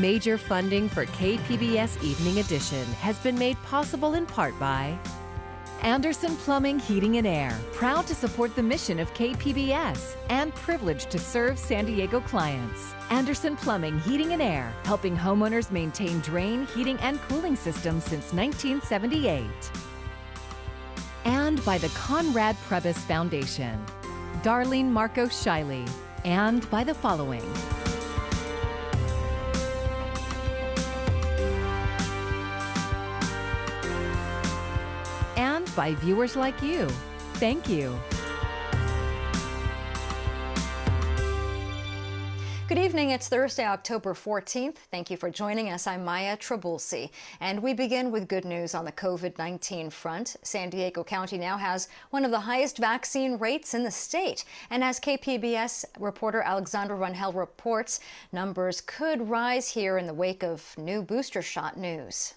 Major funding for KPBS Evening Edition has been made possible in part by Anderson Plumbing, Heating and Air, proud to support the mission of KPBS and privileged to serve San Diego clients. Anderson Plumbing, Heating and Air, helping homeowners maintain drain, heating, and cooling systems since 1978. And by the Conrad Prebys Foundation, Darlene Marcos Shiley, and by the following. And by viewers like you. Thank you. Good evening. It's Thursday, October 14th. Thank you for joining us. I'm Maya Trabulsi. And we begin with good news on the COVID-19 front. San Diego County now has one of the highest vaccine rates in the state. And as KPBS reporter Alexandra Rangel reports, numbers could rise here in the wake of new booster shot news.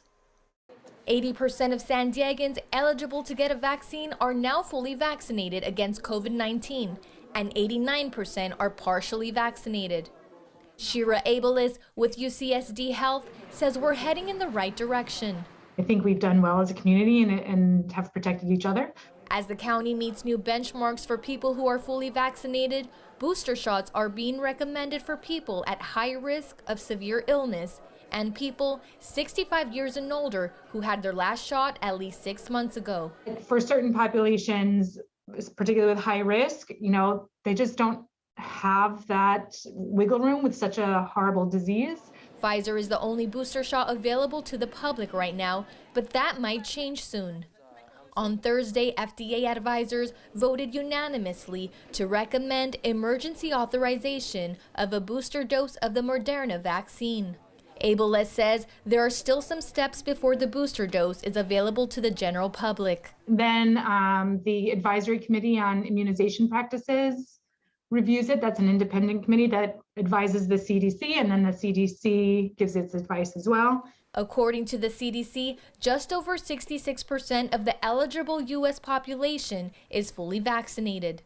80% of San Diegans eligible to get a vaccine are now fully vaccinated against COVID-19, and 89% are partially vaccinated. Shira Abelis with UCSD Health says we're heading in the right direction. I think we've done well as a community and have protected each other. As the county meets new benchmarks for people who are fully vaccinated, booster shots are being recommended for people at high risk of severe illness and people 65 years and older who had their last shot at least 6 months ago. For certain populations, particularly with high risk, they just don't have that wiggle room with such a horrible disease. Pfizer is the only booster shot available to the public right now, but that might change soon. On Thursday, FDA advisors voted unanimously to recommend emergency authorization of a booster dose of the Moderna vaccine. Abeles says there are still some steps before the booster dose is available to the general public. Then the Advisory Committee on Immunization Practices reviews it. That's an independent committee that advises the CDC, and then the CDC gives its advice as well. According to the CDC, just over 66% of the eligible U.S. population is fully vaccinated.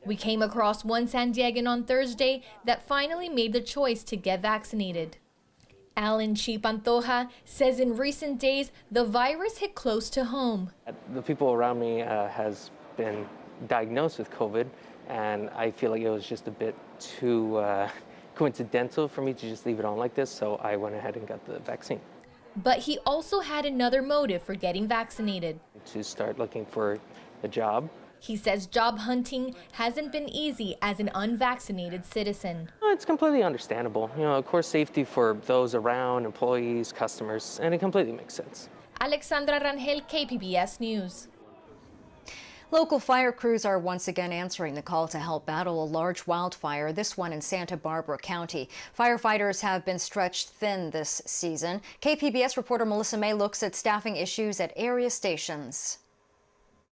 We came across one San Diegan on Thursday that finally made the choice to get vaccinated. Alan Chipantoja says in recent days, the virus hit close to home. The people around me has been diagnosed with COVID, and I feel like it was just a bit too coincidental for me to just leave it on like this, so I went ahead and got the vaccine. But he also had another motive for getting vaccinated. To start looking for a job. He says job hunting hasn't been easy as an unvaccinated citizen. It's completely understandable. Of course, safety for those around, employees, customers, and it completely makes sense. Alexandra Rangel, KPBS News. Local fire crews are once again answering the call to help battle a large wildfire, this one in Santa Barbara County. Firefighters have been stretched thin this season. KPBS reporter Melissa May looks at staffing issues at area stations.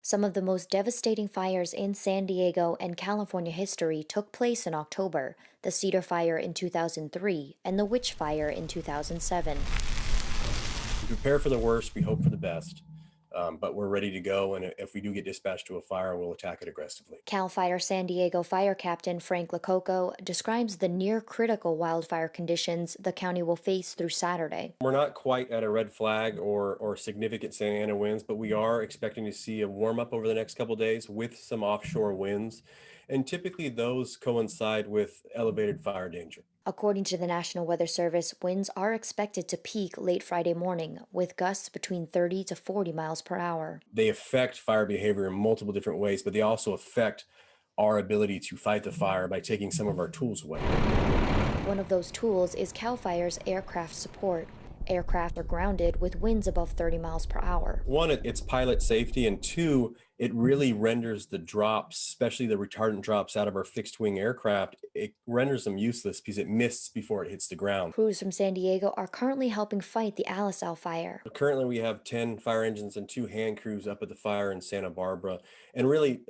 Some of the most devastating fires in San Diego and California history took place in October, the Cedar Fire in 2003 and the Witch Fire in 2007. We prepare for the worst, we hope for the best, but we're ready to go, and if we do get dispatched to a fire, we'll attack it aggressively. CAL FIRE San Diego Fire Captain Frank Lococo describes the near-critical wildfire conditions the county will face through Saturday. We're not quite at a red flag or significant Santa Ana winds, but we are expecting to see a warm-up over the next couple of days with some offshore winds, and typically those coincide with elevated fire danger. According to the National Weather Service, winds are expected to peak late Friday morning, with gusts between 30 to 40 miles per hour. They affect fire behavior in multiple different ways, but they also affect our ability to fight the fire by taking some of our tools away. One of those tools is CAL FIRE's aircraft support. Aircraft are grounded with winds above 30 miles per hour. One, it's pilot safety, and two, it really renders the drops, especially the retardant drops out of our fixed wing aircraft, it renders them useless because it mists before it hits the ground. Crews from San Diego are currently helping fight the Alisal fire. Currently, we have 10 fire engines and 2 hand crews up at the fire in Santa Barbara. And really,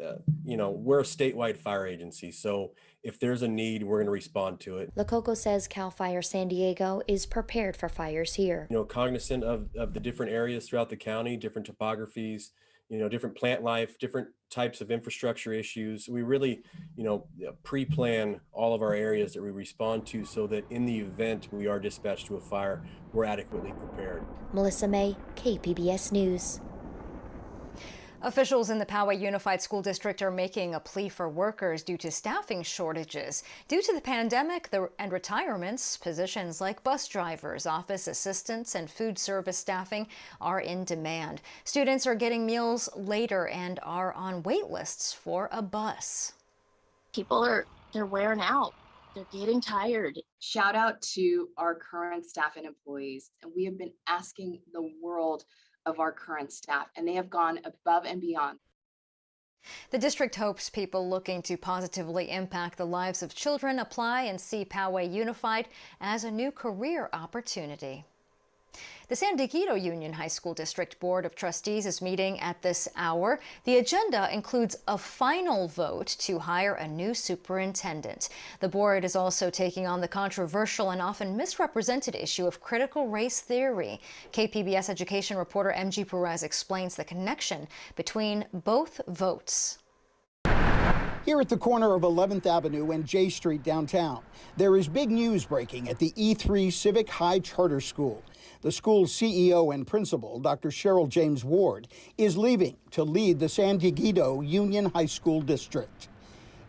we're a statewide fire agency, so if there's a need, we're going to respond to it. Lococo says CAL FIRE San Diego is prepared for fires here. Cognizant of the different areas throughout the county, different topographies, different plant life, different types of infrastructure issues. We really, pre-plan all of our areas that we respond to so that in the event we are dispatched to a fire, we're adequately prepared. Melissa May, KPBS News. Officials in the Poway Unified School District are making a plea for workers due to staffing shortages. Due to the pandemic and retirements, positions like bus drivers, office assistants, and food service staffing are in demand. Students are getting meals later and are on wait lists for a bus. People they're wearing out. They're getting tired. Shout out to our current staff and employees. And we have been asking the world of our current staff, and they have gone above and beyond. The district hopes people looking to positively impact the lives of children apply and see Poway Unified as a new career opportunity. The San Diego Union High School District Board of Trustees is meeting at this hour. The agenda includes a final vote to hire a new superintendent. The board is also taking on the controversial and often misrepresented issue of critical race theory. KPBS education reporter MG Perez explains the connection between both votes. Here at the corner of 11th Avenue and J Street downtown, there is big news breaking at the E3 Civic High Charter School. The school's CEO and principal, Dr. Cheryl James Ward, is leaving to lead the San Diego Union High School District.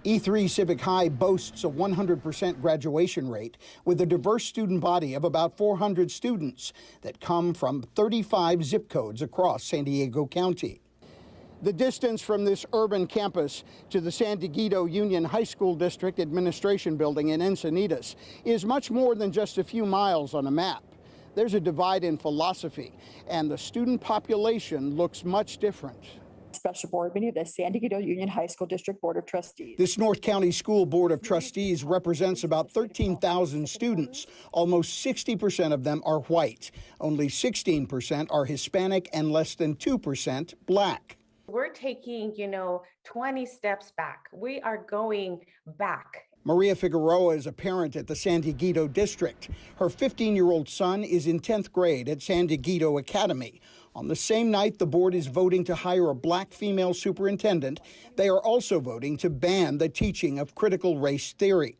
E3 Civic High boasts a 100% graduation rate with a diverse student body of about 400 students that come from 35 zip codes across San Diego County. The distance from this urban campus to the San Diego Union High School District Administration Building in Encinitas is much more than just a few miles on a map. There's a divide in philosophy, and the student population looks much different. Special board meeting of the San Diego Union High School District Board of Trustees. This North County School Board of Trustees represents about 13,000 students. Almost 60% of them are white. Only 16% are Hispanic and less than 2% Black. We're taking, 20 steps back. We are going back. Maria Figueroa is a parent at the San Diego District. Her 15-year-old son is in 10th grade at San Diego Academy. On the same night the board is voting to hire a Black female superintendent, they are also voting to ban the teaching of critical race theory.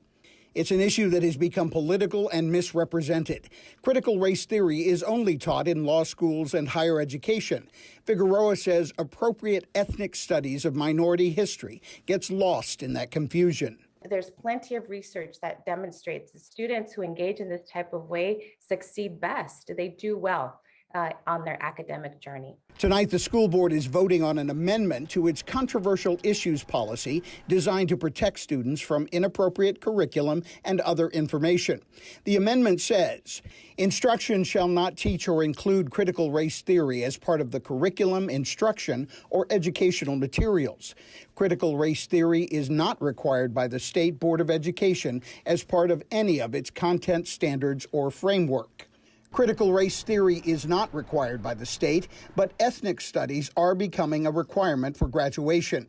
It's an issue that has become political and misrepresented. Critical race theory is only taught in law schools and higher education. Figueroa says appropriate ethnic studies of minority history gets lost in that confusion. There's plenty of research that demonstrates that students who engage in this type of way succeed best. They do well on their academic journey. Tonight, the school board is voting on an amendment to its controversial issues policy designed to protect students from inappropriate curriculum and other information. The amendment says, instruction shall not teach or include critical race theory as part of the curriculum, instruction, or educational materials. Critical race theory is not required by the State Board of Education as part of any of its content standards or framework. Critical race theory is not required by the state, but ethnic studies are becoming a requirement for graduation.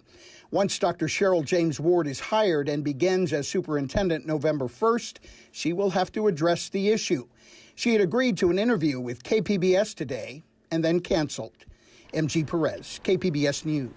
Once Dr. Cheryl James Ward is hired and begins as superintendent November 1st, she will have to address the issue. She had agreed to an interview with KPBS today and then canceled. MG Perez, KPBS News.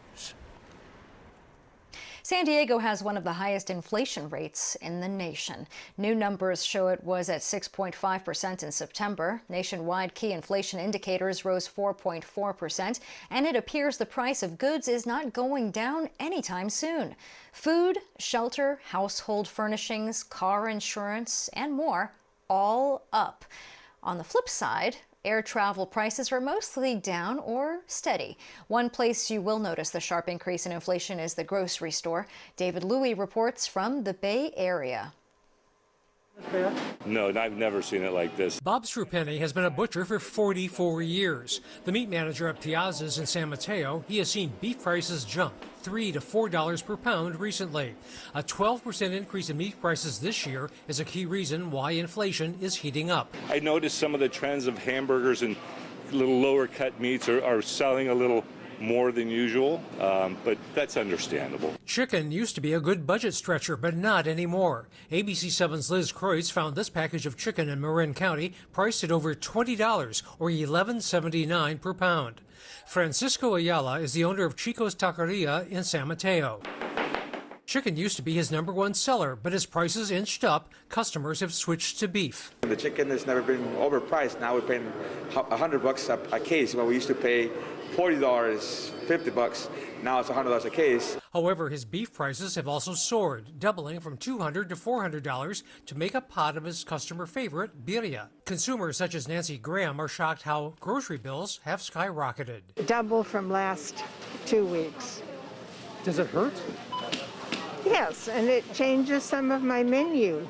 San Diego has one of the highest inflation rates in the nation. New numbers show it was at 6.5% in September. Nationwide key inflation indicators rose 4.4%, and it appears the price of goods is not going down anytime soon. Food, shelter, household furnishings, car insurance, and more, all up. On the flip side, air travel prices are mostly down or steady. One place you will notice the sharp increase in inflation is the grocery store. David Louie reports from the Bay Area. No, I've never seen it like this. Bob Strupeni has been a butcher for 44 years. The meat manager at Piazza's in San Mateo, he has seen beef prices jump $3 to $4 per pound recently. A 12% increase in meat prices this year is a key reason why inflation is heating up. I noticed some of the trends of hamburgers and little lower cut meats are selling a little more than usual, but that's understandable. Chicken used to be a good budget stretcher, but not anymore. ABC 7's Liz Kreutz found this package of chicken in Marin County priced at over $20 or $11.79 per pound. Francisco Ayala is the owner of Chico's Taqueria in San Mateo. Chicken used to be his #1 seller, but as prices inched up, customers have switched to beef. The chicken has never been overpriced. Now we're paying $100 a case when we used to pay $40, $50. Now it's $100 a case. However, his beef prices have also soared, doubling from $200 to $400 to make a pot of his customer favorite, birria. Consumers such as Nancy Graham are shocked how grocery bills have skyrocketed. Double from last 2 weeks. Does it hurt? Yes, and it changes some of my menu.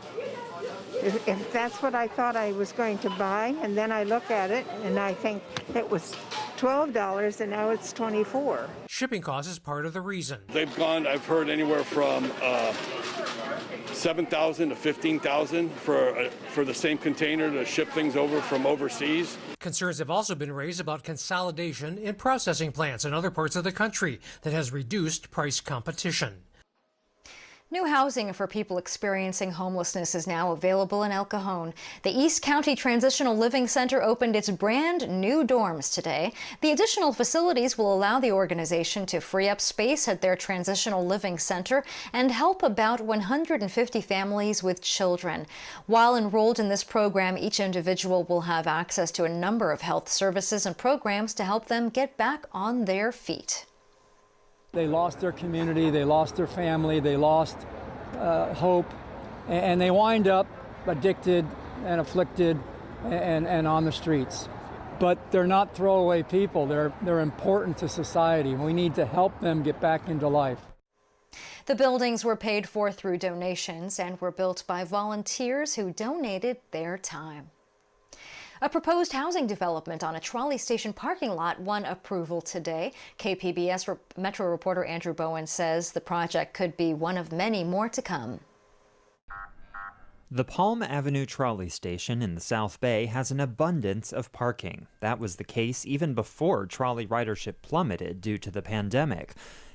If that's what I thought I was going to buy, and then I look at it and I think it was $12 and now it's $24. Shipping costs is part of the reason. They've gone, I've heard, anywhere from $7,000 to $15,000 for the same container to ship things over from overseas. Concerns have also been raised about consolidation in processing plants in other parts of the country that has reduced price competition. New housing for people experiencing homelessness is now available in El Cajon. The East County Transitional Living Center opened its brand new dorms today. The additional facilities will allow the organization to free up space at their Transitional Living Center and help about 150 families with children. While enrolled in this program, each individual will have access to a number of health services and programs to help them get back on their feet. They lost their community, they lost their family, they lost hope, and they wind up addicted and afflicted and on the streets. But they're not throwaway people. They're important to society. We need to help them get back into life. The buildings were paid for through donations and were built by volunteers who donated their time. A proposed housing development on a trolley station parking lot won approval today. KPBS Metro reporter Andrew Bowen says the project could be one of many more to come. The Palm Avenue trolley station in the South Bay has an abundance of parking. That was the case even before trolley ridership plummeted due to the pandemic.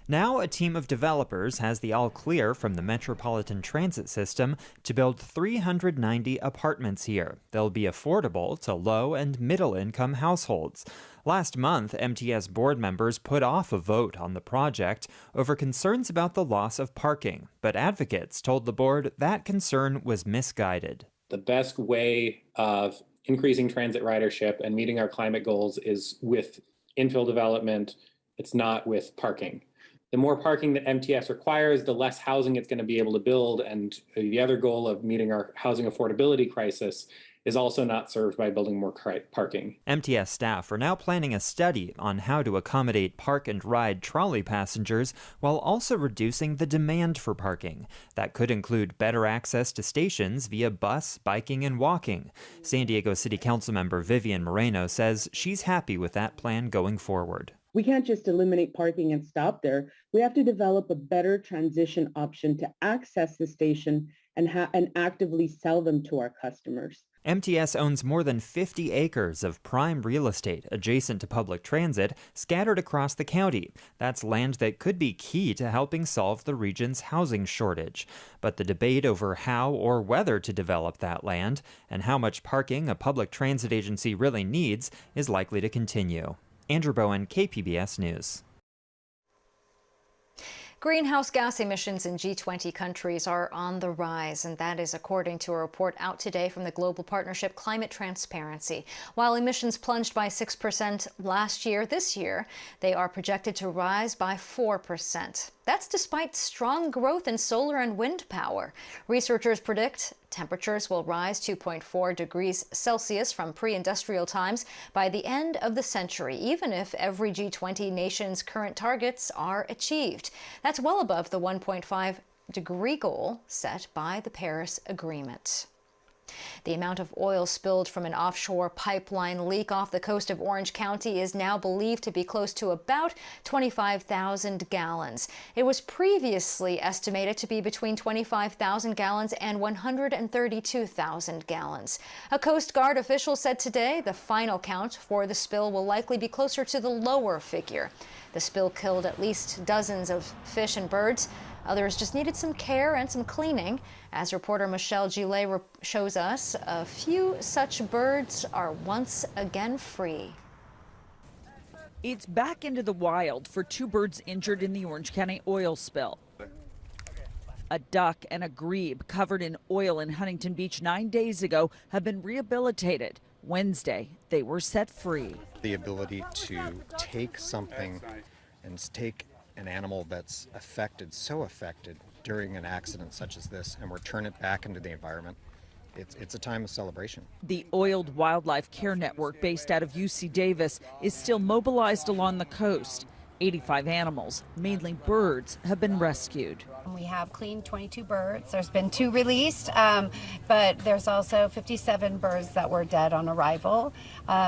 Now a team of developers has the all-clear from the Metropolitan Transit System to build 390 apartments here. They'll be affordable to low- and middle-income households. Last month, MTS board members put off a vote on the project over concerns about the loss of parking, but advocates told the board that concern was misguided. The best way of increasing transit ridership and meeting our climate goals is with infill development. It's not with parking. The more parking that MTS requires, the less housing it's going to be able to build. And the other goal of meeting our housing affordability crisis is also not served by building more parking. MTS staff are now planning a study on how to accommodate park and ride trolley passengers while also reducing the demand for parking. That could include better access to stations via bus, biking, and walking. San Diego City Council member Vivian Moreno says she's happy with that plan going forward. We can't just eliminate parking and stop there. We have to develop a better transition option to access the station and actively sell them to our customers. MTS owns more than 50 acres of prime real estate adjacent to public transit scattered across the county. That's land that could be key to helping solve the region's housing shortage. But the debate over how or whether to develop that land and how much parking a public transit agency really needs is likely to continue. Andrew Bowen, KPBS News. Greenhouse gas emissions in G20 countries are on the rise, and that is according to a report out today from the global partnership Climate Transparency. While emissions plunged by 6% last year, this year they are projected to rise by 4%. That's despite strong growth in solar and wind power. Researchers predict temperatures will rise 2.4 degrees Celsius from pre-industrial times by the end of the century, even if every G20 nation's current targets are achieved. That's well above the 1.5 degree goal set by the Paris Agreement. The amount of oil spilled from an offshore pipeline leak off the coast of Orange County is now believed to be close to about 25,000 gallons. It was previously estimated to be between 25,000 gallons and 132,000 gallons. A Coast Guard official said today the final count for the spill will likely be closer to the lower figure. The spill killed at least dozens of fish and birds. Others just needed some care and some cleaning. As reporter Michelle Gillet shows us, a few such birds are once again free. It's back into the wild for two birds injured in the Orange County oil spill. A duck and a grebe covered in oil in Huntington Beach 9 days ago have been rehabilitated. Wednesday, they were set free. The ability to take something and take an animal that's so affected during an accident such as this and return it back into the environment, it's a time of celebration. The Oiled Wildlife Care Network, based out of UC Davis, is still mobilized along the coast. 85 animals, mainly birds, have been rescued. We have cleaned 22 birds. There's been 2 released, but there's also 57 birds that were dead on arrival.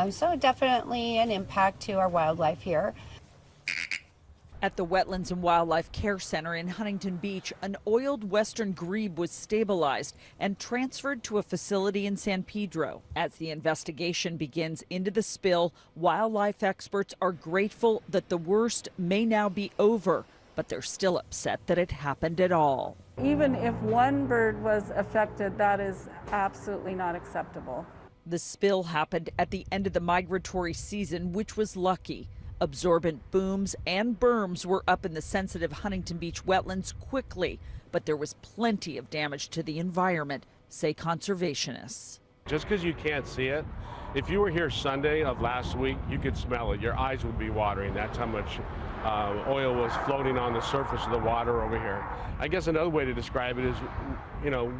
So definitely an impact to our wildlife here. At the Wetlands and Wildlife Care Center in Huntington Beach, an oiled western grebe was stabilized and transferred to a facility in San Pedro. As the investigation begins into the spill, wildlife experts are grateful that the worst may now be over, but they're still upset that it happened at all. Even if one bird was affected, that is absolutely not acceptable. The spill happened at the end of the migratory season, which was lucky. Absorbent booms and berms were up in the sensitive Huntington Beach wetlands quickly, but there was plenty of damage to the environment, say conservationists. Just because you can't see it, if you were here Sunday of last week, you could smell it. Your eyes would be watering. That's how much oil was floating on the surface of the water over here. I guess another way to describe it is,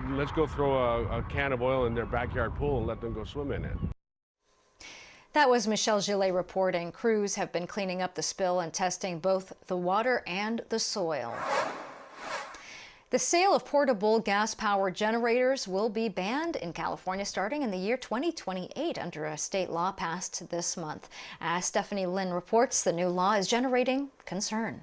let's go throw a can of oil in their backyard pool and let them go swim in it. That was Michelle Gillet reporting. Crews have been cleaning up the spill and testing both the water and the soil. The sale of portable gas-powered generators will be banned in California starting in the year 2028 under a state law passed this month. As Stephanie Lynn reports, the new law is generating concern.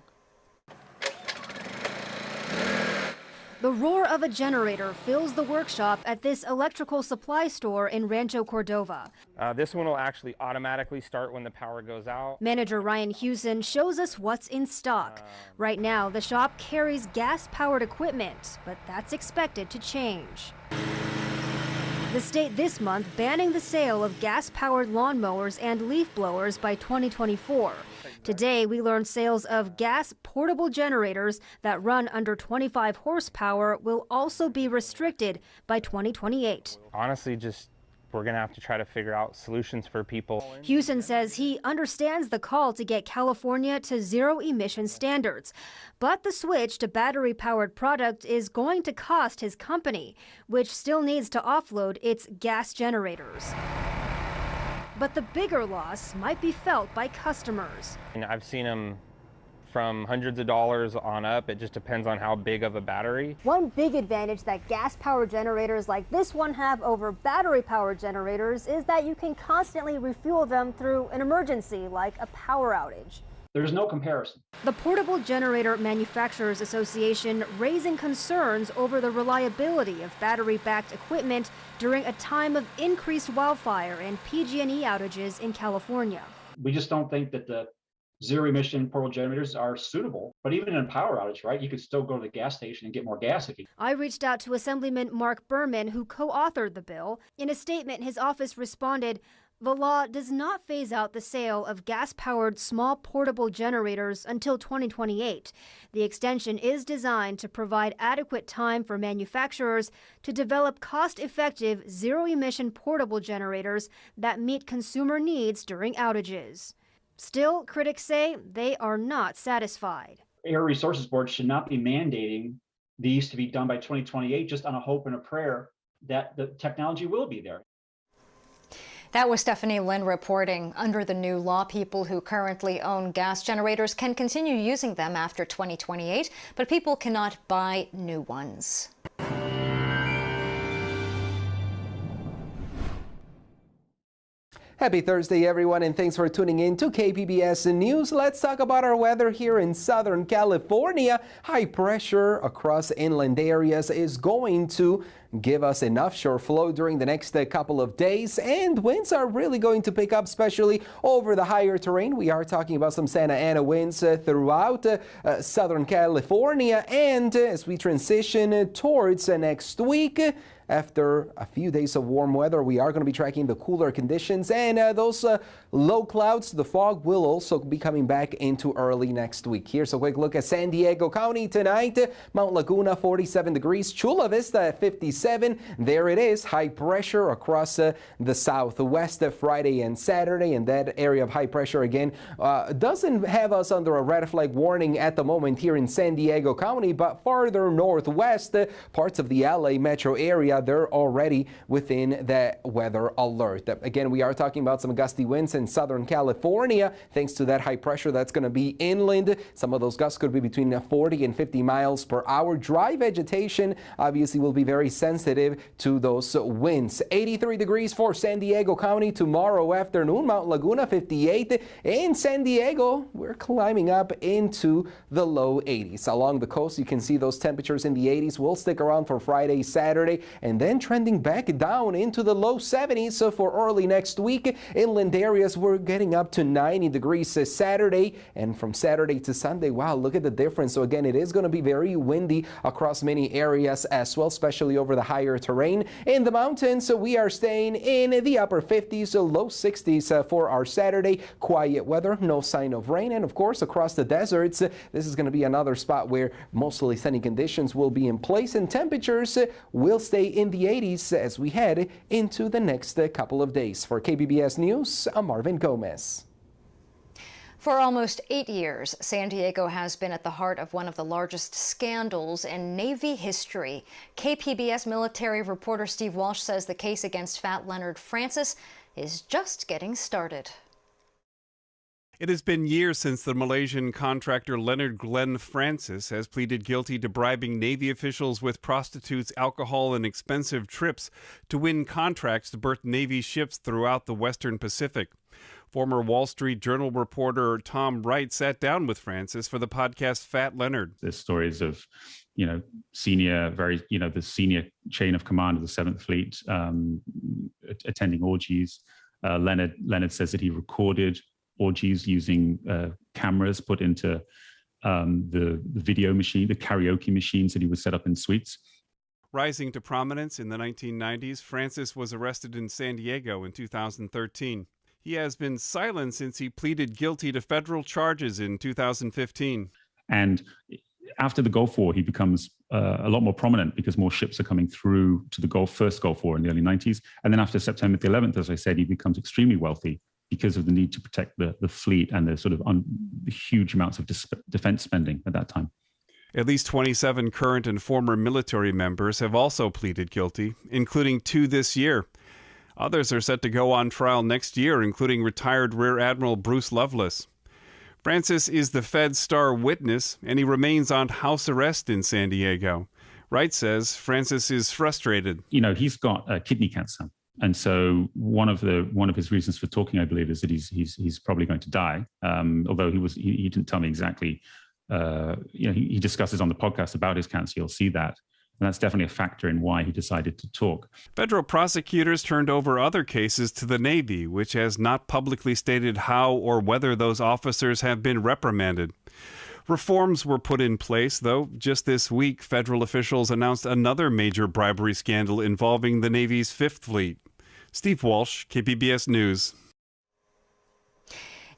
The roar of a generator fills the workshop at this electrical supply store in Rancho Cordova. This one will actually automatically start when the power goes out. Manager Ryan Hewson shows us what's in stock. Right now, the shop carries gas-powered equipment, but that's expected to change. The state this month banning the sale of gas-powered lawnmowers and leaf blowers by 2024. Today, we learned sales of gas portable generators that run under 25 horsepower will also be restricted by 2028. Honestly, we're going to have to try to figure out solutions for people. Hewson says he understands the call to get California to zero-emission standards, but the switch to battery-powered product is going to cost his company, which still needs to offload its gas generators. But the bigger loss might be felt by customers. And I've seen them from hundreds of dollars on up. It just depends on how big of a battery. One big advantage that gas-powered generators like this one have over battery-powered generators is that you can constantly refuel them through an emergency, like a power outage. There's no comparison. The Portable Generator Manufacturers Association raising concerns over the reliability of battery-backed equipment during a time of increased wildfire and PG&E outages in California. We just don't think that the zero-emission portable generators are suitable. But even in a power outage, right, you could still go to the gas station and get more gas if you... I reached out to Assemblyman Mark Berman, who co-authored the bill. In a statement, his office responded, "The law does not phase out the sale of gas-powered small portable generators until 2028. The extension is designed to provide adequate time for manufacturers to develop cost-effective, zero-emission portable generators that meet consumer needs during outages." Still, critics say they are not satisfied. Air Resources Board should not be mandating these to be done by 2028 just on a hope and a prayer that the technology will be there. That was Stephanie Lynn reporting. Under the new law, people who currently own gas generators can continue using them after 2028, but people cannot buy new ones. Happy Thursday, everyone, and thanks for tuning in to KPBS News. Let's talk about our weather here in Southern California. High pressure across inland areas is going to give us enough shore flow during the next couple of days, and winds are really going to pick up, especially over the higher terrain. We are talking about some Santa Ana winds throughout Southern California, and as we transition towards next week, after a few days of warm weather, we are going to be tracking the cooler conditions, and those low clouds, the fog will also be coming back into early next week. Here's a quick look at San Diego County tonight. Mount Laguna 47 degrees, Chula Vista at 57. There it is, high pressure across the southwest Friday and Saturday, and that area of high pressure again doesn't have us under a red flag warning at the moment here in San Diego County, but farther northwest, parts of the LA metro area, they're already within that weather alert. Again, we are talking about some gusty winds in Southern California thanks to that high pressure that's going to be inland. Some of those gusts could be between 40 and 50 miles per hour. Dry vegetation obviously will be very sensitive to those winds. 83 degrees for San Diego County tomorrow afternoon. Mount Laguna 58. In San Diego, we're climbing up into the low 80s. Along the coast, you can see those temperatures in the 80s will stick around for Friday, Saturday, and then trending back down into the low 70s. So for early next week, inland areas, we're getting up to 90 degrees Saturday, and from Saturday to Sunday, wow, look at the difference. So again, it is going to be very windy across many areas as well, especially over the higher terrain. In the mountains, we are staying in the upper 50s, so low 60s for our Saturday. Quiet weather, no sign of rain, and of course across the deserts, this is going to be another spot where mostly sunny conditions will be in place, and temperatures will stay in the 80s as we head into the next couple of days. For KPBS News, I'm Marvin Gomez. For almost 8 years, San Diego has been at the heart of one of the largest scandals in Navy history. KPBS military reporter Steve Walsh says the case against Fat Leonard Francis is just getting started. It has been years since the Malaysian contractor Leonard Glenn Francis has pleaded guilty to bribing Navy officials with prostitutes, alcohol, and expensive trips to win contracts to berth Navy ships throughout the Western Pacific. Former Wall Street Journal reporter Tom Wright sat down with Francis for the podcast Fat Leonard. There's stories of, the senior chain of command of the 7th Fleet attending orgies. Leonard says that he recorded orgies using cameras put into the video machine, the karaoke machines that he would set up in suites. Rising to prominence in the 1990s, Francis was arrested in San Diego in 2013. He has been silent since he pleaded guilty to federal charges in 2015. And after the Gulf War, he becomes a lot more prominent because more ships are coming through to the first Gulf War in the early 90s. And then after September the 11th, as I said, he becomes extremely wealthy because of the need to protect the fleet and the sort of the huge amounts of defense spending at that time. At least 27 current and former military members have also pleaded guilty, including 2 this year. Others are set to go on trial next year, including retired Rear Admiral Bruce Loveless. Francis is the Fed's star witness, and he remains on house arrest in San Diego. Wright says Francis is frustrated. He's got kidney cancer. And so one of his reasons for talking, I believe, is that he's probably going to die. Although he didn't tell me exactly. He discusses on the podcast about his cancer. You'll see that, and that's definitely a factor in why he decided to talk. Federal prosecutors turned over other cases to the Navy, which has not publicly stated how or whether those officers have been reprimanded. Reforms were put in place, though. Just this week, federal officials announced another major bribery scandal involving the Navy's 5th Fleet. Steve Walsh, KPBS News.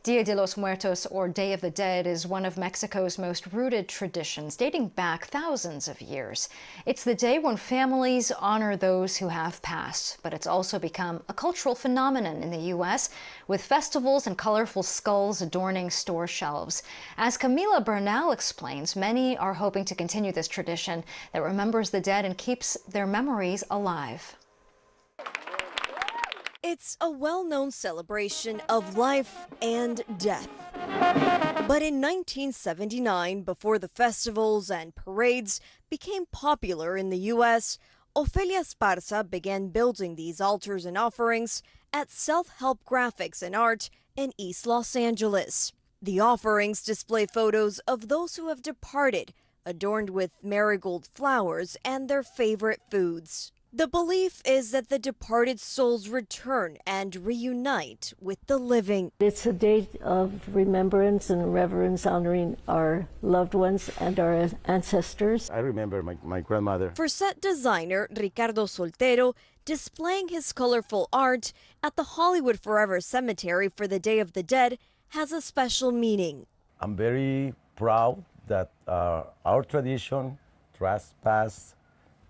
Dia de los Muertos, or Day of the Dead, is one of Mexico's most rooted traditions, dating back thousands of years. It's the day when families honor those who have passed, but it's also become a cultural phenomenon in the U.S., with festivals and colorful skulls adorning store shelves. As Camila Bernal explains, many are hoping to continue this tradition that remembers the dead and keeps their memories alive. It's a well-known celebration of life and death. But in 1979, before the festivals and parades became popular in the U.S., Ofelia Esparza began building these altars and offerings at Self-Help Graphics and Art in East Los Angeles. The offerings display photos of those who have departed, adorned with marigold flowers and their favorite foods. The belief is that the departed souls return and reunite with the living. It's a day of remembrance and reverence, honoring our loved ones and our ancestors. I remember my grandmother. For set designer Ricardo Soltero, displaying his colorful art at the Hollywood Forever Cemetery for the Day of the Dead has a special meaning. I'm very proud that our tradition trespassed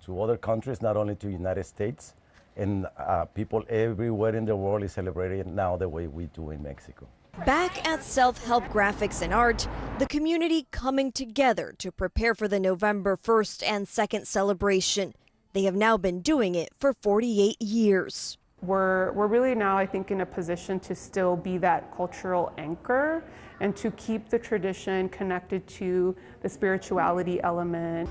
to other countries, not only to the United States, and people everywhere in the world is celebrating now the way we do in Mexico. Back at Self-Help Graphics and Art, the community coming together to prepare for the November 1st and 2nd celebration. They have now been doing it for 48 years. We're really now, I think, in a position to still be that cultural anchor and to keep the tradition connected to the spirituality element.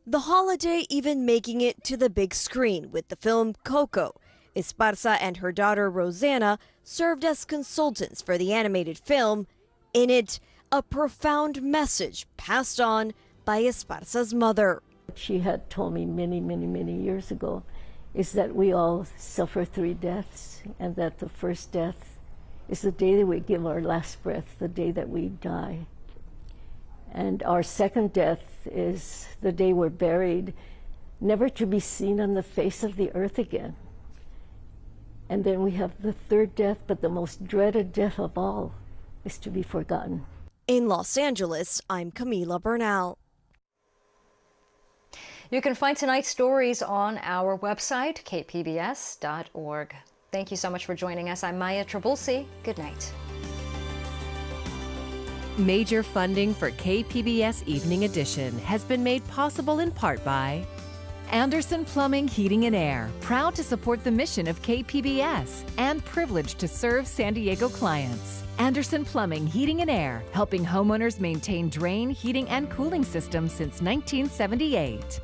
The holiday even making it to the big screen with the film Coco. Esparza and her daughter Rosanna served as consultants for the animated film. In it, a profound message passed on by Esparza's mother. She had told me many, many, many years ago is that we all suffer 3 deaths, and that the first death is the day that we give our last breath, the day that we die. And our second death is the day we're buried, never to be seen on the face of the earth again. And then we have the third death, but the most dreaded death of all is to be forgotten. In Los Angeles, I'm Camila Bernal. You can find tonight's stories on our website, kpbs.org. Thank you so much for joining us. I'm Maya Trabulsi. Good night. Major funding for KPBS Evening Edition has been made possible in part by Anderson Plumbing, Heating and Air, proud to support the mission of KPBS and privileged to serve San Diego clients. Anderson Plumbing, Heating and Air, helping homeowners maintain drain, heating, and cooling systems since 1978.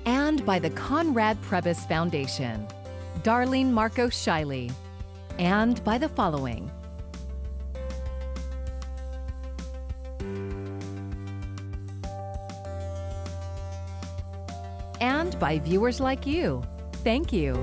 And by the Conrad Prebys Foundation, Darlene Marco Shiley. And by the following: and by viewers like you. Thank you.